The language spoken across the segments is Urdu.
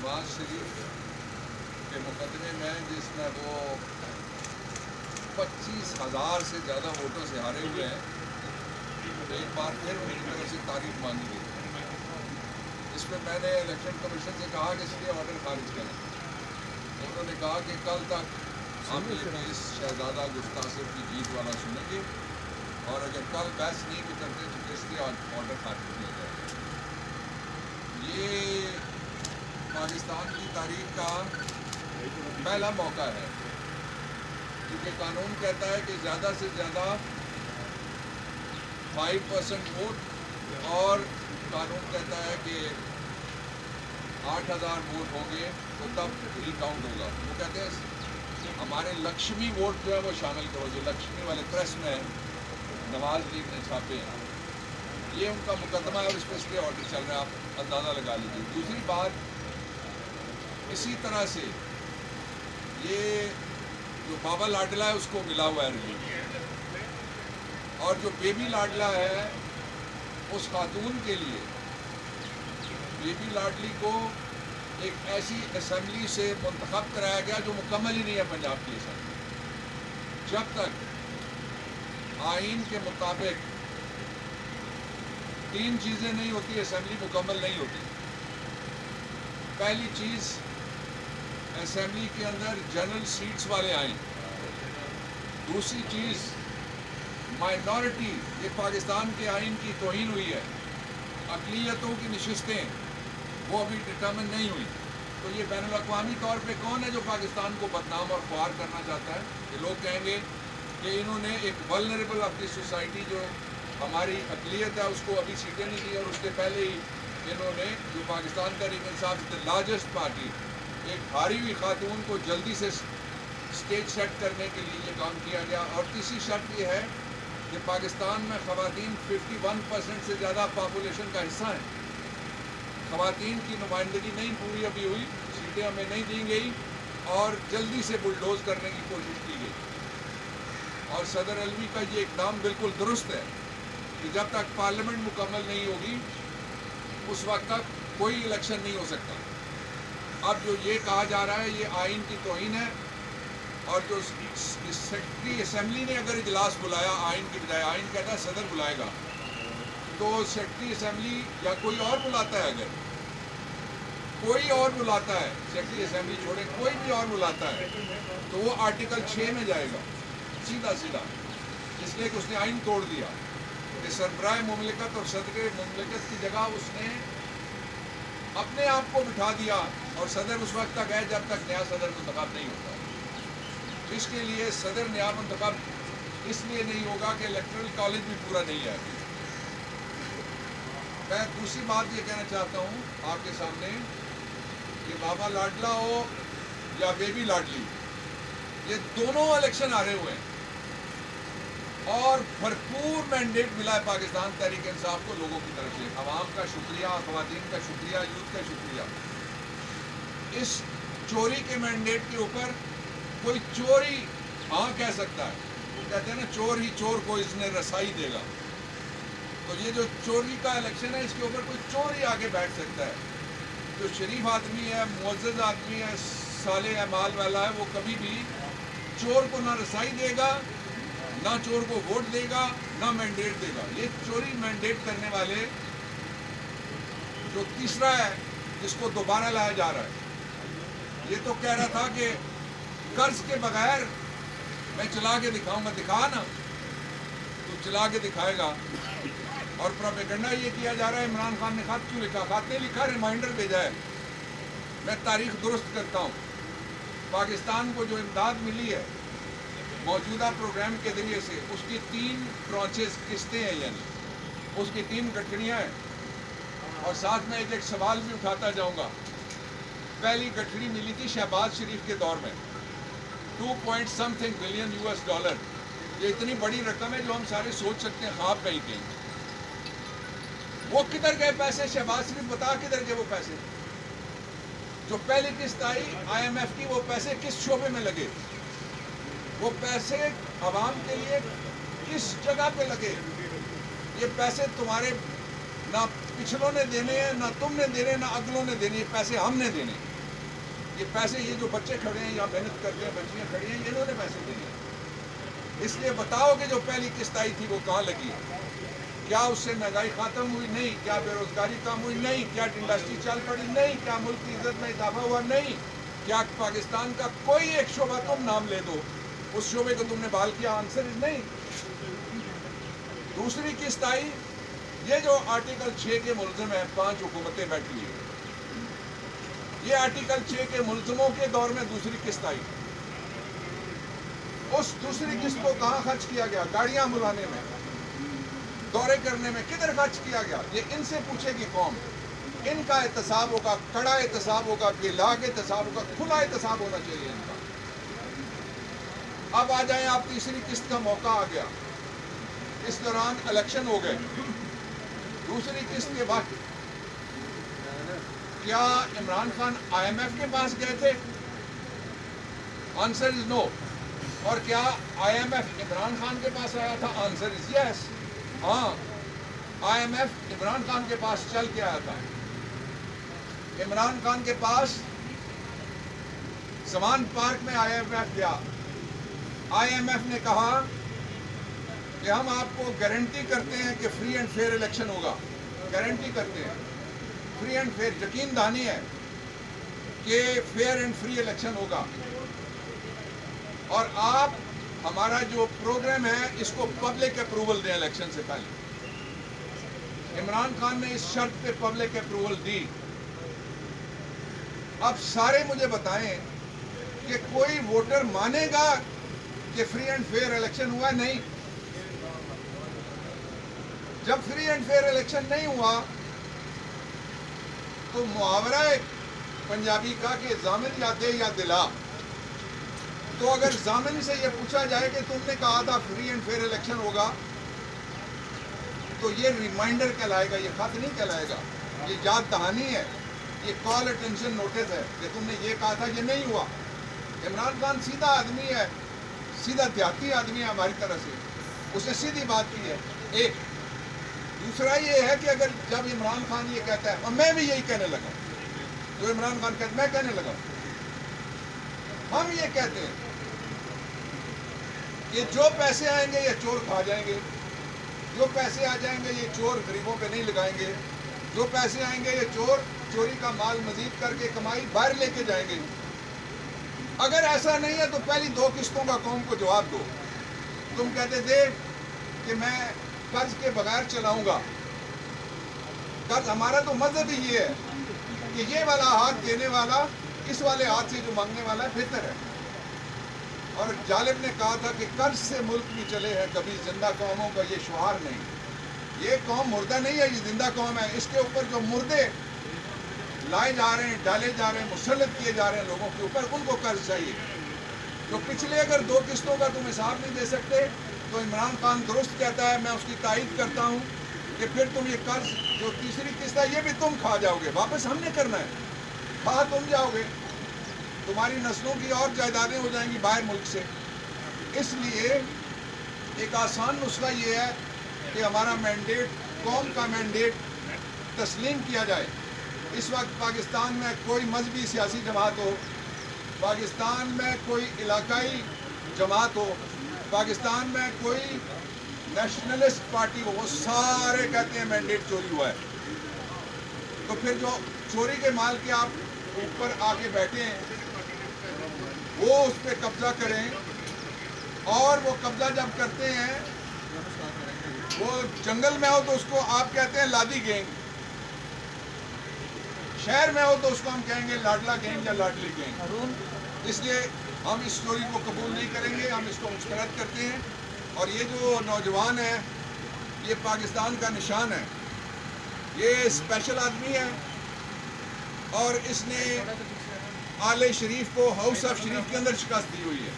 نواز شریف کے مقدمے میں جس میں وہ 25,000 سے زیادہ ووٹوں سے ہارے ہوئے ہیں، ایک بار پھر ان کی طرف سے تعریف مانگی گئی۔ اس میں میں نے الیکشن کمیشن سے کہا کہ اس لیے آرڈر خارج کریں۔ انہوں نے کہا کہ کل تک ہم یہ کیس شہزادہ گستاخر کی جیت والا سنیں گے، اور اگر کل بحث نہیں بھی کرتے تو اس لیے آرڈر خارج کیا جائے گا۔ یہ پاکستان کی تاریخ کا پہلا موقع ہے، کیونکہ قانون کہتا ہے کہ زیادہ سے زیادہ 5% ووٹ، اور قانون کہتا ہے کہ 8,000 ووٹ ہوں گے تو تب ریکاؤنٹ ہوگا۔ وہ کہتے ہیں ہمارے لکشمی ووٹ جو ہے وہ شامل کرو، جو لکشمی والے پریس میں نواز لیگ نے چھاپے ہیں، یہ ان کا مقدمہ ہے اور اس پہ اس لیے آرڈر چل رہا ہے، آپ اندازہ لگا لیجیے۔ دوسری بات، اسی طرح سے یہ جو بابا لاڈلا ہے اس کو ملا ہوا ہے ریلیف، اور جو بیبی لاڈلا ہے اس خاتون کے لیے بیبی لاڈلی کو ایک ایسی اسمبلی سے منتخب کرایا گیا جو مکمل ہی نہیں ہے پنجاب کی اسمبلی۔ جب تک آئین کے مطابق 3 چیزیں نہیں ہوتی اسمبلی مکمل نہیں ہوتی۔ پہلی چیز، اسمبلی کے اندر جنرل سیٹس والے آئیں۔ دوسری چیز، مائنورٹی، یہ پاکستان کے آئین کی توہین ہوئی ہے، اقلیتوں کی نشستیں وہ ابھی ڈٹرمن نہیں ہوئی۔ تو یہ بین الاقوامی طور پہ کون ہے جو پاکستان کو بدنام اور خوار کرنا چاہتا ہے؟ کہ لوگ کہیں گے کہ انہوں نے ایک ولنریبل آف دی سوسائٹی جو ہماری اقلیت ہے اس کو ابھی سیٹیں نہیں دی، اور اس کے پہلے ہی انہوں نے جو Pakistan Tehreek Insaf the largest party, ایک ہاری ہوئی خاتون کو جلدی سے اسٹیج سیٹ کرنے کے لیے یہ کام کیا گیا۔ اور تیسری شرط یہ ہے کہ پاکستان میں خواتین 51% سے زیادہ پاپولیشن کا حصہ ہیں۔ خواتین کی نمائندگی نہیں پوری ابھی ہوئی، سیٹیں ہمیں نہیں دی گئی، اور جلدی سے بلڈوز کرنے کی کوشش کی گئی۔ اور صدر علوی کا یہ اقدام بالکل درست ہے کہ جب تک پارلیمنٹ مکمل نہیں ہوگی اس وقت تک کوئی الیکشن نہیں ہو سکتا۔ اب جو یہ کہا جا رہا ہے یہ آئین کی توہین ہے، اور جو سیکرٹری اسمبلی نے اگر اجلاس بلایا آئین کی بجائے، آئین کہتا ہے صدر بلائے گا، تو سیکرٹری اسمبلی یا کوئی اور بلاتا ہے، اگر کوئی اور بلاتا ہے، سیکرٹری اسمبلی چھوڑے کوئی بھی اور بلاتا ہے، تو وہ آرٹیکل 6 میں جائے گا سیدھا، اس لیے کہ اس نے آئین توڑ دیا کہ سربراہ مملکت اور صدر مملکت کی جگہ اس نے اپنے آپ کو بٹھا دیا، اور صدر اس وقت تک ہے جب تک نیا صدر منتخب نہیں ہوتا۔ اس کے لیے صدر نیا منتخب اس لیے نہیں ہوگا کہ الیکٹرل کالج بھی پورا نہیں ہے۔ میں دوسری بات یہ کہنا چاہتا ہوں آپ کے سامنے کہ بابا لاڈلا ہو یا بیبی لاڈلی، یہ دونوں الیکشن ہارے ہوئے ہیں، اور بھرپور مینڈیٹ ملا ہے پاکستان تحریک انصاف کو لوگوں کی طرف سے۔ عوام کا شکریہ، خواتین کا شکریہ، یوتھ کا شکریہ۔ اس چوری کے مینڈیٹ کے اوپر کوئی چوری ہاں کہہ سکتا ہے، وہ کہتے ہیں نا چور ہی چور کو اس نے رسائی دے گا۔ تو یہ جو چوری کا الیکشن ہے اس کے اوپر کوئی چور ہی آگے بیٹھ سکتا ہے۔ جو شریف آدمی ہے، معزز آدمی ہے، صالح اعمال والا ہے، وہ کبھی بھی چور کو نہ رسائی دے گا، نہ چور کو ووٹ دے گا، نہ مینڈیٹ دے گا۔ یہ چوری مینڈیٹ کرنے والے جو تیسرا ہے جس کو دوبارہ لایا جا رہا ہے، یہ تو کہہ رہا تھا کہ قرض کے بغیر میں چلا کے دکھاؤں گا، دکھا نا تو چلا کے دکھائے گا۔ اور پروپیگنڈا یہ کیا جا رہا ہے عمران خان نے خط کیوں لکھا؟ خط نہیں لکھا، ریمائنڈر بھیجا ہے۔ میں تاریخ درست کرتا ہوں، پاکستان کو جو امداد ملی ہے موجودہ پروگرام کے ذریعے سے، اس کی 3 ٹرانچز قسطیں ہیں، یعنی اس کی 3 گٹھڑیاں ہیں۔ اور ساتھ میں ایک سوال بھی اٹھاتا جاؤں گا۔ پہلی گٹھڑی ملی تھی شہباز شریف کے دور میں، 2.something بلین $۔ یہ اتنی بڑی رقم ہے جو ہم سارے سوچ سکتے ہیں خواب میں ہی کہیں۔ وہ کدھر گئے پیسے؟ شہباز شریف بتا کدھر گئے وہ پیسے؟ جو پہلی قسط آئی IMF کی، وہ پیسے کس شعبے میں لگے؟ وہ پیسے عوام کے لیے کس جگہ پہ لگے؟ یہ پیسے تمہارے نہ پچھلوں نے دینے ہیں، نہ تم نے دینے، نہ اگلوں نے دینے، یہ پیسے ہم نے دینے. یہ پیسے یہ جو بچے کھڑے ہیں یا محنت کرتے ہیں، بچیاں کھڑی ہیں، انہوں نے پیسے دینے ہیں. اس لیے بتاؤ کہ جو پہلی قسط آئی تھی وہ کہاں لگی؟ کیا اس سے مہنگائی ختم ہوئی؟ نہیں. کیا بے روزگاری کم ہوئی؟ نہیں. کیا انڈسٹری چل پڑی؟ نہیں. کیا ملک کی عزت میں اضافہ ہوا؟ نہیں. کیا پاکستان کا کوئی ایک شعبہ تم نام لے دو اس شعبے کو تم نے بحال کیا؟ آنسر از نہیں. دوسری قسط آئی، یہ جو آرٹیکل 6 کے ملزم ہیں 5 حکومتیں بیٹھی ہیں، یہ آرٹیکل 6 کے ملزموں کے دور میں دوسری قسط آئی. اس دوسری قسط کو کہاں خرچ کیا گیا؟ گاڑیاں بلانے میں، دورے کرنے میں. کدھر خرچ کیا گیا؟ یہ ان سے پوچھے گی قوم. ان کا احتساب ہوگا، کڑا احتساب ہوگا، بے لاگ احتساب ہوگا، کھلا احتساب ہونا چاہیے ان کا. اب آ جائیں آپ، تیسری قسط کا موقع آ گیا. اس دوران الیکشن ہو گئے. دوسری قسط کے بعد کیا Imran Khan IMF کے پاس گئے تھے؟ Answer is no. اور کیا IMF Imran Khan کے پاس آیا تھا؟ Answer is yes. ہاں، IMF Imran Khan کے پاس چل کے آیا تھا. عمران خان کے پاس زمان پارک میں آئی ایم ایف گیا. آئی ایم ایف نے کہا کہ ہم آپ کو گارنٹی کرتے ہیں کہ فری اینڈ فیئر الیکشن ہوگا. گارنٹی کرتے ہیں، فری اینڈ فیئر، یقین دہانی ہے کہ فیئر اینڈ فری الیکشن ہوگا. اور آپ ہمارا جو پروگرام ہے اس کو پبلک اپروول دیں الیکشن سے پہلے. عمران خان نے اس شرط پہ پبلک اپروول دی. اب سارے مجھے بتائیں کہ کوئی ووٹر مانے گا کہ فری اینڈ فیئر الیکشن ہوا؟ نہیں. جب فری اینڈ فیئر الیکشن نہیں ہوا تو محاورہ پنجابی کا کہ ضامن یا دے یا دلا. تو اگر ضامن سے یہ پوچھا جائے کہ تم نے کہا تھا فری اینڈ فیئر الیکشن ہوگا، تو یہ ریمائنڈر کہلائے گا، یہ خط نہیں کہلائے گا. یہ یاد دہانی ہے، یہ کال اٹینشن نوٹس ہے کہ تم نے یہ کہا تھا، یہ نہیں ہوا. عمران خان سیدھا آدمی ہے، سیدھا دیہاتی آدمی ہے ہماری طرح سے. اس نے سیدھی بات کی ہے. ایک دوسرا یہ ہے کہ اگر جب عمران خان یہ کہتا ہے، اور میں بھی یہی کہنے لگا، جو عمران خان کہتا ہے میں کہنے لگا، ہم یہ کہتے ہیں کہ جو پیسے آئیں گے یہ چور کھا جائیں گے، جو پیسے آ جائیں گے یہ چور غریبوں پہ نہیں لگائیں گے، جو پیسے آئیں گے یہ چور چوری کا مال مزید کر کے کمائی باہر لے کے جائیں گے. اگر ایسا نہیں ہے تو پہلی 2 قسطوں کا قوم کو جواب دو. تم کہتے تھے کہ میں قرض کے بغیر چلاؤں گا. قرض ہمارا تو مذہب ہی یہ ہے کہ یہ والا ہاتھ دینے والا اس والے ہاتھ سے جو مانگنے والا ہے بہتر ہے. اور جالب نے کہا تھا کہ قرض سے ملک بھی چلے ہیں کبھی زندہ قوموں کا یہ شعار نہیں. یہ قوم مردہ نہیں ہے، یہ زندہ قوم ہے. اس کے اوپر جو مردے لائے جا رہے ہیں، ڈالے جا رہے ہیں، مسلط کیے جا رہے ہیں لوگوں کے اوپر، ان کو قرض چاہیے. جو پچھلے اگر 2 قسطوں کا تم حساب نہیں دے سکتے تو عمران خان درست کہتا ہے، میں اس کی تائید کرتا ہوں کہ پھر تم یہ قرض جو تیسری قسط ہے یہ بھی تم کھا جاؤ گے. واپس ہم نے کرنا ہے، کھا تم جاؤ گے. تمہاری نسلوں کی اور جائیدادیں ہو جائیں گی باہر ملک سے. اس لیے ایک آسان نسخہ یہ ہے کہ ہمارا مینڈیٹ، قوم کا مینڈیٹ تسلیم کیا جائے. اس وقت پاکستان میں کوئی مذہبی سیاسی جماعت ہو، پاکستان میں کوئی علاقائی جماعت ہو، پاکستان میں کوئی نیشنلسٹ پارٹی ہو، وہ سارے کہتے ہیں مینڈیٹ چوری ہوا ہے. تو پھر جو چوری کے مال کے آپ اوپر آ کے بیٹھے ہیں وہ اس پہ قبضہ کریں. اور وہ قبضہ جب کرتے ہیں وہ جنگل میں ہو تو اس کو آپ کہتے ہیں لادی گینگ، شہر میں ہو تو اس کو ہم کہیں گے لاڈلا گینگ یا لاڈلی گینگ. اس لیے ہم اس چوری کو قبول نہیں کریں گے، ہم اس کو مسترد کرتے ہیں. اور یہ جو نوجوان ہے یہ پاکستان کا نشان ہے. یہ اسپیشل آدمی ہے اور اس نے آل شریف کو ہاؤس آف شریف کے اندر شکست دی ہوئی ہے.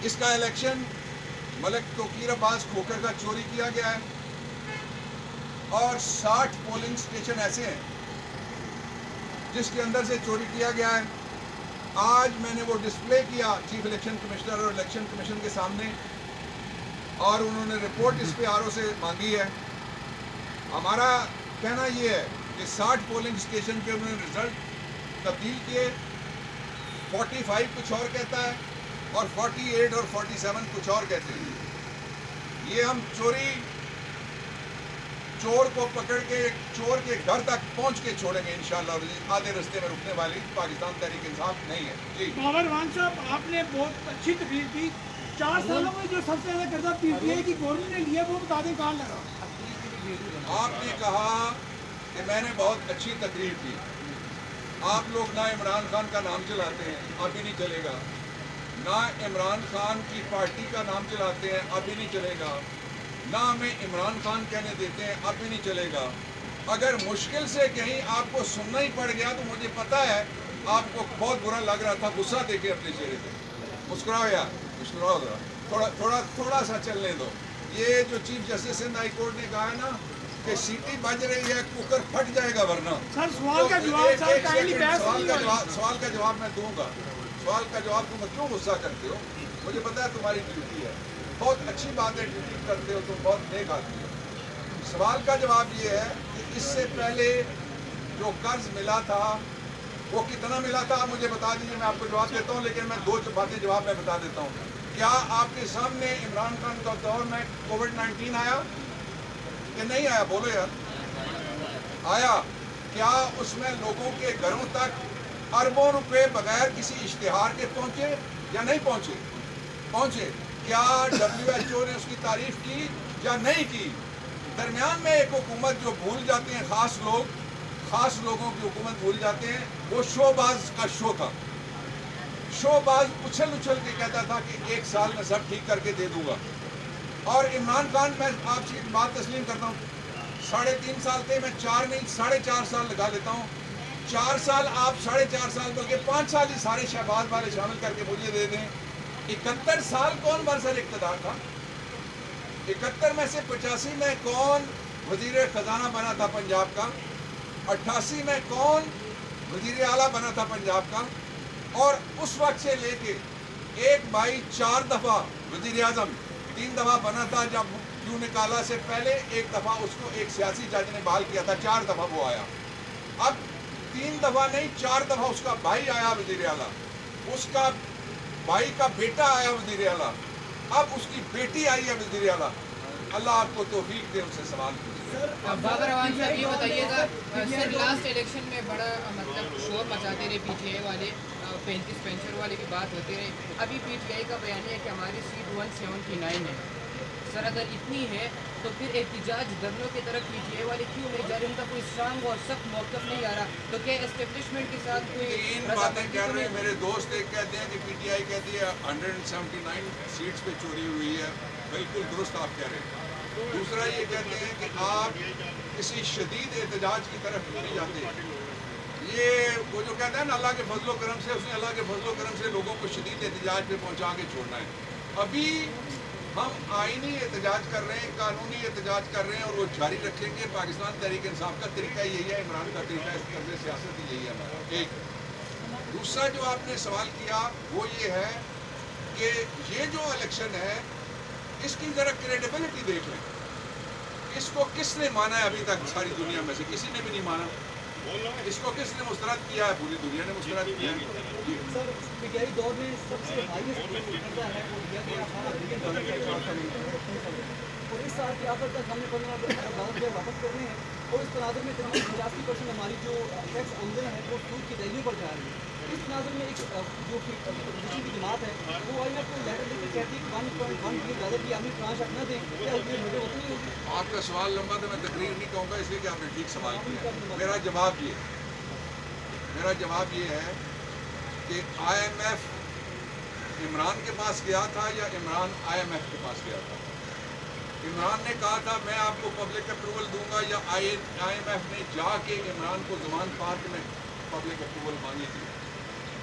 اس کا الیکشن ملک توقیر عباس کھوکر کا چوری کیا گیا ہے اور 60 پولنگ سٹیشن ایسے ہیں جس کے اندر سے چوری کیا گیا ہے. آج میں نے وہ ڈسپلے کیا چیف الیکشن کمشنر اور الیکشن کمیشن کے سامنے اور انہوں نے رپورٹ اس پہ آر او سے مانگی ہے. ہمارا کہنا یہ ہے کہ 60 پولنگ اسٹیشن پہ انہوں نے رزلٹ تبدیل کیے، 45 کچھ اور کہتا ہے اور 48 اور 47 کچھ اور کہتے ہیں. یہ ہم چور کو پکڑ کے چور کے گھر تک پہنچ کے چھوڑیں گے انشاءاللہ. آدھے رستے میں رکنے والی پاکستان تحریک انصاف نہیں ہے. جی باور خان صاحب، آپ نے بہت اچھی تقریر کی. 4 سالوں میں جو سب سے زیادہ قرضہ پی ٹی آئی کی گورنمنٹ نے لیا وہ بتا دیں کہاں لگا. آپ نے کہا کہ میں نے بہت اچھی تقریر کی. آپ لوگ نہ عمران خان کا نام چلاتے ہیں، اب بھی نہیں چلے گا. نہ عمران خان کی پارٹی کا نام چلاتے ہیں، اب بھی نہیں چلے گا. نہ ہمیں عمران خان کہنے دیتے ہیں، اب بھی نہیں چلے گا. اگر مشکل سے کہیں آپ کو سننا ہی پڑ گیا تو مجھے پتا ہے آپ کو بہت برا لگ رہا تھا. غصہ دیکھے اپنے چہرے پہ. مسکراؤ یار، مسکراؤ ذرا، تھوڑا سا چلنے دو. یہ جو chief justice Sindh high court نے کہا ہے نا کہ سیٹی بج رہی ہے، کوکر پھٹ جائے گا ورنہ. سر سوال کا جواب سوال کا جواب میں دوں گا. سوال کا جواب تم کیوں غصہ کرتے ہو؟ مجھے پتا ہے تمہاری ڈیوٹی ہے. بہت اچھی بات ہے، ڈیوٹی کرتے ہو، تم بہت نیک آدمی ہو. سوال کا جواب یہ ہے کہ اس سے پہلے جو قرض ملا تھا وہ کتنا ملا تھا آپ مجھے بتا دیجیے. میں آپ کو جواب دیتا ہوں، لیکن میں 2 باتیں جواب میں بتا دیتا ہوں. کیا آپ کے سامنے عمران خان کا دور میں کووڈ-19 آیا کہ نہیں آیا؟ بولو یار. آیا. کیا اس میں لوگوں کے گھروں تک اربوں روپے بغیر کسی اشتہار کے پہنچے یا نہیں پہنچے؟ پہنچے. کیا WHO نے اس کی تعریف کی یا نہیں کی؟ درمیان میں ایک حکومت جو بھول جاتے ہیں، خاص لوگوں کی حکومت بھول جاتے ہیں، وہ شو باز کا شو تھا. شو باز اچھل کے کہتا تھا کہ 1 سال میں سب ٹھیک کر کے دے دوں گا. اور عمران خان، میں آپ سے ایک بات تسلیم کرتا ہوں، 3.5 سال تھے، میں 4 نہیں 4.5 سال لگا لیتا ہوں. 4 سال آپ 4.5 سال بلکہ 5 سال ہی سارے شہباز والے شامل کر کے مجھے دے دیں. 71 سال کون برسر اقتدار تھا؟ 71 میں سے 85 میں کون وزیر خزانہ بنا تھا پنجاب کا؟ 88 میں کون وزیر اعلیٰ بنا تھا پنجاب کا؟ اور اس وقت سے لے کے ایک بھائی 4 دفعہ وزیر اعظم، 3 دفعہ بنا تھا جب کیوں نکالا سے پہلے، 1 دفعہ اس کو ایک سیاسی جج نے بحال کیا تھا، 4 دفعہ وہ آیا. اب 3 دفعہ نہیں 4 دفعہ اس کا بھائی آیا وزیر اعلیٰ، اس کا بھائی کا بیٹا آیا وزیر اعلیٰ، اب اس کی بیٹی آئی ہے وزیر اعلیٰ. اللہ آپ کو توفیق دے. ان سے سوال بابر اعوان صاحب یہ بتائیے گا، سر لاسٹ الیکشن میں بڑا مطلب شور مچاتے رہے پی ٹی آئی والے، 35 پینشن والے کی بات ہوتے رہے. ابھی پی ٹی آئی کا بیان ہے کہ ہماری سیٹ 179 ہے. سر اگر اتنی ہے تو پھر احتجاج دھرنوں کی طرف پی ٹی آئی والے کیوں نہیں جا رہے؟ ان کا کوئی اسٹرانگ اور سخت موقف نہیں آ رہا. تو کیا اسٹیبلشمنٹ کے ساتھ کوئی 3 باتیں کہہ رہے ہیں میرے دوست. ایک کہتے ہیں کہ پی ٹی آئی کہتی ہے 179 سیٹس پہ چوری ہوئی ہے. بالکل درست آپ کہہ رہے ہیں. دوسرا یہ کہتے ہیں کہ آپ کسی شدید احتجاج کی طرف نہیں جاتے. یہ وہ جو کہتے ہیں نا اللہ کے فضل و کرم سے، اس نے اللہ کے فضل و کرم سے لوگوں کو شدید احتجاج پہ پہنچا کے چھوڑنا ہے. ابھی ہم آئینی احتجاج کر رہے ہیں، قانونی احتجاج کر رہے ہیں اور وہ جاری رکھیں گے. پاکستان تحریک انصاف کا طریقہ یہی ہے، عمران کا طریقہ، اس طرز سیاست ہی یہی ہے ہمارا. ایک دوسرا جو آپ نے سوال کیا وہ یہ ہے کہ یہ جو الیکشن ہے اس کی ذرا کریڈیبلٹی دیکھ لیں. اس کو کس نے مانا ہے ابھی تک؟ ساری دنیا میں سے کسی نے بھی نہیں مانا. اس کو کس نے مسترد کیا ہے؟ پوری دنیا نے مسترد کیا ہے. سر پی ٹی آئی دور میں سب سے ہائیسٹ قرضہ ہے وہ دیا گیا اور اس سال کی آخر تک ہم نے 15,000 واپس کرنے ہیں اور اس تناظر میں 85% ہماری جو ٹیکس آمدن ہے وہ سود کی دہلیوں پر جا رہی ہے. اس تناظر میں ایک جو اپوزیشن کی جماعت ہے وہ آئی ایف کو لیٹر لکھ کے کہتی ہے 1.1 بلین ڈالر کی عامل ٹرانش اپنا دیں. کیا یہ مجھے ہوتی نہیں ہوگی؟ آپ کا سوال لمبا تھا، میں تقریر نہیں کہوں گا اس لیے کہ آپ نے ٹھیک سوال کیا. میرا جواب یہ ہے کہ آئی ایم ایف عمران کے پاس گیا تھا یا عمران آئی ایم ایف کے پاس گیا تھا؟ عمران نے کہا تھا میں آپ کو پبلک اپروول دوں گا، یا آئی ایم ایف نے جا کے عمران کو زمان پارک میں پبلک اپروول مانگی تھی؟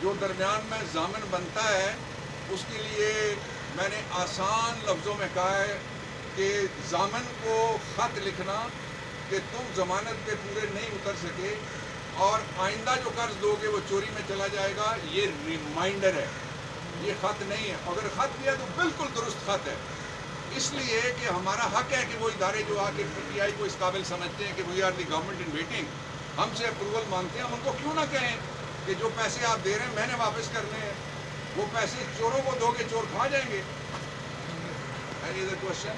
جو درمیان میں ضامن بنتا ہے اس کے لیے میں نے آسان لفظوں میں کہا ہے کہ ضامن کو خط لکھنا کہ تم ضمانت پہ پورے نہیں اتر سکے اور آئندہ جو قرض دو گے وہ چوری میں چلا جائے گا، یہ ریمائنڈر ہے، یہ خط نہیں ہے. اگر خط دیا تو بالکل درست خط ہے اس لیے کہ ہمارا حق ہے کہ وہ ادارے جو آ کے پی ٹی آئی کو اس قابل سمجھتے ہیں کہ we are the government in waiting, ہم سے اپروول مانگتے ہیں، ہم ان کو کیوں نہ کہیں کہ جو پیسے آپ دے رہے ہیں میں نے واپس کرنے ہیں، وہ پیسے چوروں کو دو گے چور کھا جائیں گے. Any other question?